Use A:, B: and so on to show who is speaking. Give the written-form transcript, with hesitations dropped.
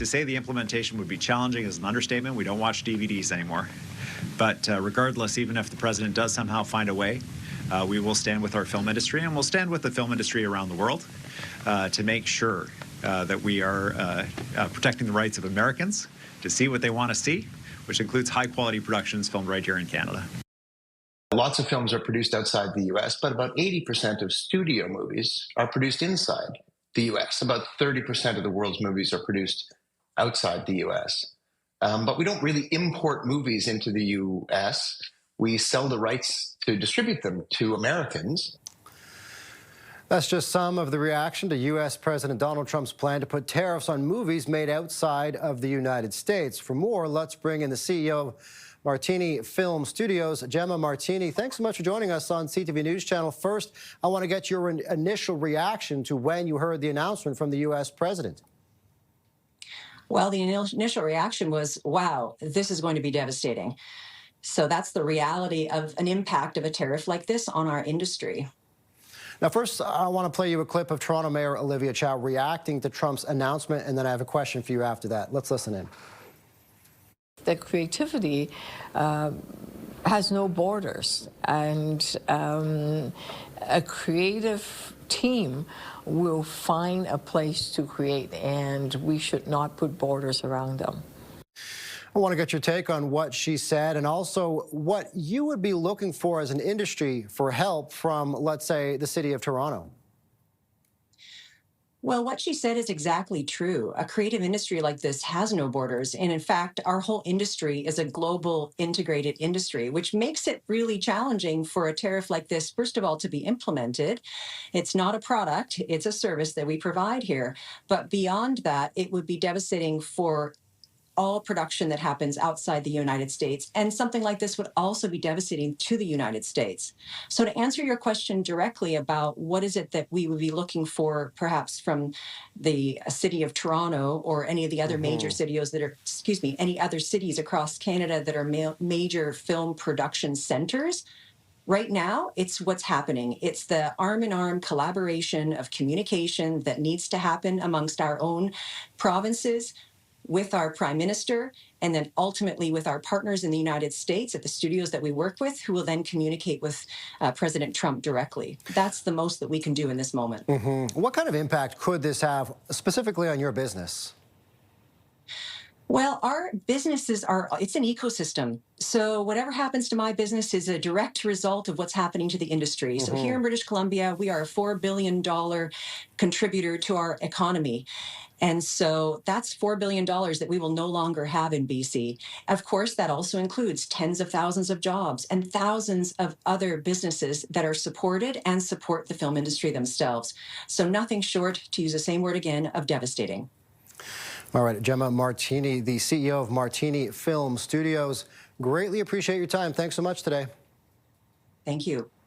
A: To say the implementation would be challenging is an understatement. We don't watch DVDs anymore. But regardless, even if the president does somehow find a way, we will stand with our film industry, and we'll stand with the film industry around the world to make sure that we are protecting the rights of Americans to see what they want to see, which includes high-quality productions filmed right here in Canada.
B: Lots of films are produced outside the U.S., but about 80% of studio movies are produced inside the U.S. About 30% of the world's movies are produced outside the U.S. But we don't really import movies into the U.S. We sell the rights to distribute them to Americans.
C: That's just some of the reaction to U.S. President Donald Trump's plan to put tariffs on movies made outside of the United States. For more, let's bring in the CEO of Martini Film Studios, Gemma Martini. Thanks so much for joining us on CTV News Channel. First, I want to get your initial reaction to when you heard the announcement from the U.S. president.
D: Well, the initial reaction was, wow, this is going to be devastating. So that's the reality of an impact of a tariff like this on our industry.
C: Now, first, I want to play you a clip of Toronto Mayor Olivia Chow reacting to Trump's announcement, and then I have a question for you after that. Let's listen in.
E: The creativity has no borders, and a creative team will find a place to create, and we should not put borders around them.
C: I want to get your take on what she said and also what you would be looking for as an industry for help from, let's say, the city of Toronto.
D: Well, what she said is exactly true. A creative industry like this has no borders. And in fact, our whole industry is a global integrated industry, which makes it really challenging for a tariff like this, first of all, to be implemented. It's not a product, it's a service that we provide here. But beyond that, it would be devastating for all production that happens outside the United States. And something like this would also be devastating to the United States. So to answer your question directly about what is it that we would be looking for perhaps from the city of Toronto or any of the other major cities that are, any other cities across Canada that are major film production centers, right now, it's what's happening. It's the arm-in-arm collaboration of communication that needs to happen amongst our own provinces, with our Prime Minister, and then ultimately with our partners in the United States at the studios that we work with, who will then communicate with President Trump directly. That's the most that we can do in this moment.
C: What kind of impact could this have specifically on your business?
D: Well, our businesses it's an ecosystem. So whatever happens to my business is a direct result of what's happening to the industry. So here in British Columbia, we are a $4 billion contributor to our economy. And so that's $4 billion that we will no longer have in BC. Of course, that also includes tens of thousands of jobs and thousands of other businesses that are supported and support the film industry themselves. So nothing short, to use the same word again, of devastating.
C: All right, Gemma Martini, the CEO of Martini Film Studios. Greatly appreciate your time. Thanks so much today.
D: Thank you.